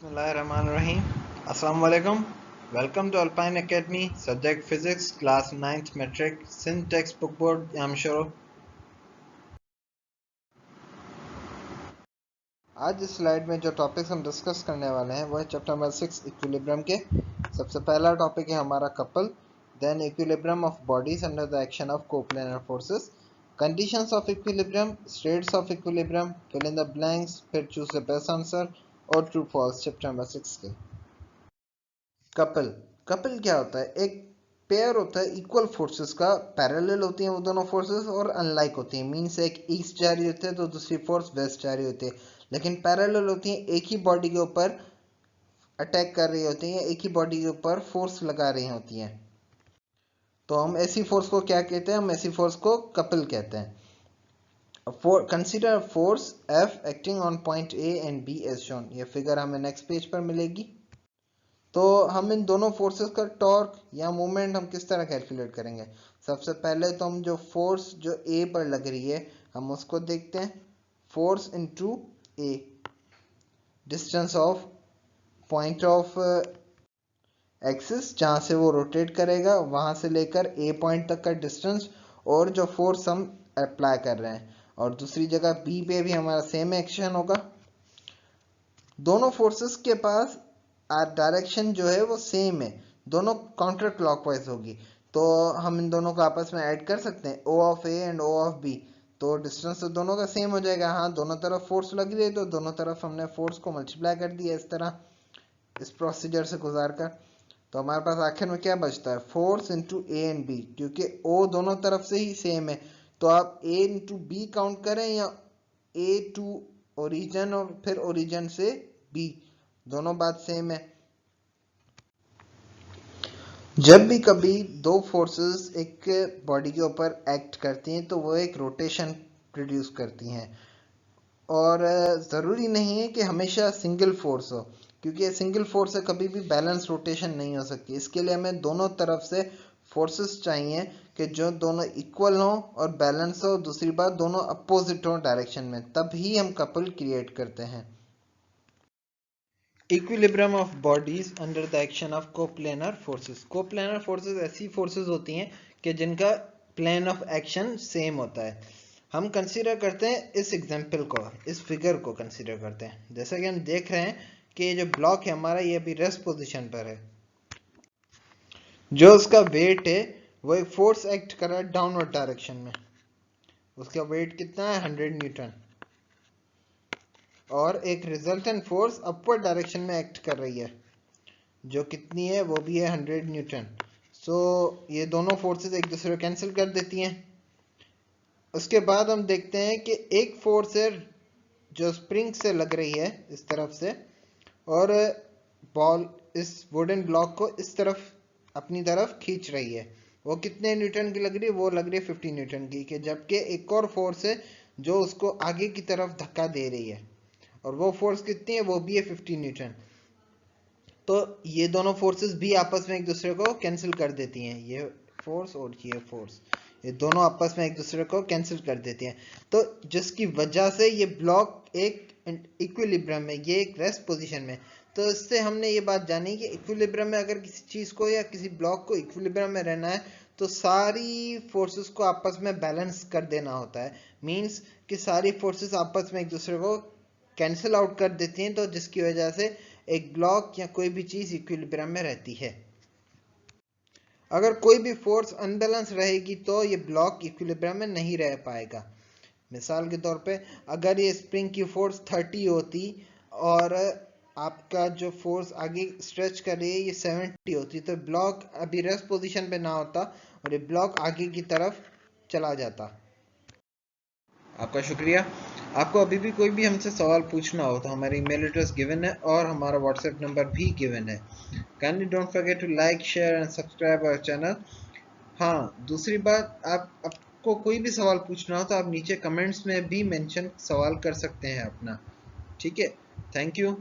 Bismillahirrahmanirrahim. Assalamu alaikum. Welcome to Alpine Academy. Subject Physics, Class 9th Metric, Sin Textbook Board. I'm Shoro. आज इस slide में जो topics हम discuss करने वाले हैं वो है चैप्टर नंबर 6 इक्विलिब्रियम के। सबसे पहला टॉपिक है हमारा couple, then equilibrium of bodies under the action of coplanar forces, conditions of equilibrium, states of equilibrium, fill in the blanks, फिर चूज द बेस्ट आंसर और ट्रू फॉल्स चैप्टर नंबर 6 के। Couple couple क्या होता है? एक pair होता है equal forces का, पैरेलल होती हैं वो दोनों फोर्सेस और अनलाइक होती हैं। मींस एक ईस्ट जा रही होती है तो दूसरी फोर्स वेस्ट जा रही होती है, लेकिन पैरेलल होती हैं, एक ही बॉडी के ऊपर अटैक कर रही होती हैं, एक ही बॉडी के ऊपर फोर्स लगा रही होती हैं। तो हम ऐसी फोर्स को क्या कहते हैं? हम ऐसी फोर्स को कपल कहते हैं। Consider force F acting on point A and B as shown. ये फिगर हमें नेक्स्ट पेज पर मिलेगी। तो हम इन दोनों फोर्सेस का टॉर्क या मोमेंट हम किस तरह कैलकुलेट करेंगे? सबसे पहले तो हम जो फोर्स जो ए पर लग रही है हम उसको देखते हैं। Force into A, distance of point of axis जहां से वो रोटेट करेगा वहां से लेकर ए पॉइंट तक का डिस्टेंस, और जो फोर्स हम अप्लाई कर रहे हैं। और दूसरी जगह बी पे भी हमारा सेम एक्शन होगा। दोनों फोर्सेस के पास डायरेक्शन जो है वो सेम है, दोनों काउंटर क्लॉकवाइज होगी। तो हम इन दोनों को आपस में ऐड कर सकते हैं, O of A and O of B। तो डिस्टेंस तो दोनों का सेम हो जाएगा। हाँ, दोनों तरफ फोर्स लग रही है तो दोनों तरफ हमने फोर्स को मल्टीप्लाई कर दिया इस तरह, इस प्रोसीजर से गुजार कर। तो हमारे पास आखिर में क्या बचता है? Force into A and B, क्योंकि O दोनों तरफ से ही सेम है। तो आप A इंटू B काउंट करें या A टू ओरिजिन और फिर ओरिजिन से B, दोनों बात सेम है। जब भी कभी दो फोर्सेस एक बॉडी के ऊपर एक्ट करती हैं तो वो एक रोटेशन प्रोड्यूस करती हैं, और ज़रूरी नहीं है कि हमेशा सिंगल फोर्स हो, क्योंकि सिंगल फोर्स से कभी भी बैलेंस रोटेशन नहीं हो सकती। इसके लिए हमें दोनों तरफ से फोर्सेस चाहिए कि जो दोनों इक्वल हो और बैलेंस हो। दूसरी बात, दोनों अपोजिट हो डायरेक्शन में, तब ही हम कपल क्रिएट करते हैं। Equilibrium of bodies under the action of coplanar forces. Coplanar forces ऐसी फोर्सेस होती हैं कि जिनका प्लेन ऑफ एक्शन सेम होता है। हम कंसीडर करते हैं इस एग्जांपल को, इस फिगर को कंसीडर करते हैं। जैसा कि हम देख रहे हैं कि ये जो ब्लॉक है हमारा, ये अभी रेस्ट पोजीशन पर है। जो उसका वेट है वो एक फोर्स एक्ट कर रहा है डाउनवर्ड डायरेक्शन में। उसका वेट कितना है? 100 न्यूटन। और एक रिजल्टेंट फोर्स अपवर्ड डायरेक्शन में एक्ट कर रही है, जो कितनी है? वो भी है 100 न्यूटन। सो ये दोनों फोर्सेस एक दूसरे को कैंसिल कर देती हैं। उसके बाद हम देखते हैं कि एक फोर्स है जो स्प्रिंग से लग रही है इस तरफ से, और बॉल इस वुडन ब्लॉक को इस तरफ अपनी तरफ खींच रही है। वो कितने न्यूटन की लग रही है? वो लग रही है 50 न्यूटन की। कि जबकि एक और फोर्स है जो उसको आगे की तरफ धक्का दे रही है, और वो फोर्स कितनी है? वो भी है 50 न्यूटन। तो ये दोनों फोर्सेस भी आपस में एक दूसरे को कैंसिल कर देती हैं। ये फोर्स और ये फोर्स, ये दोनों आपस में एक दूसरे को कैंसिल कर देती हैं। तो जिसकी वजह से ये ब्लॉक एक इक्विलिब्रियम में, ये एक रेस्ट पोजीशन में। तो इससे हमने ये बात जानी कि इक्विलिब्रियम में अगर किसी चीज़ को या किसी ब्लॉक को इक्विलिब्रियम में रहना है तो सारी फोर्सेस को आपस में बैलेंस कर देना होता है। मींस कि सारी फोर्सेस आपस में एक दूसरे को कैंसिल आउट कर देती हैं, तो जिसकी वजह से एक ब्लॉक या कोई भी चीज इक्विलिब्रियम में रहती है। अगर कोई भी फोर्स अनबैलेंस रहेगी तो ये ब्लॉक इक्विलिब्रियम में नहीं रह पाएगा। मिसाल के तौर पे अगर ये स्प्रिंग की फोर्स 30 होती और आपका जो फोर्स आगे स्ट्रेच कर रही है ये 70 होती, तो ब्लॉक अभी रेस्ट पोजीशन पे ना होता और ये ब्लॉक आगे की तरफ चला जाता। आपका शुक्रिया। आपको अभी भी कोई भी हमसे सवाल पूछना हो तो हमारी ईमेल एड्रेस गिवन है और हमारा व्हाट्सएप नंबर भी गिवन है। Kindly don't forget to like, share and subscribe our channel. हाँ, दूसरी बात, आपको कोई भी सवाल पूछना हो तो आप नीचे कमेंट्स में भी मेंशन सवाल कर सकते हैं अपना। ठीक है, थैंक यू।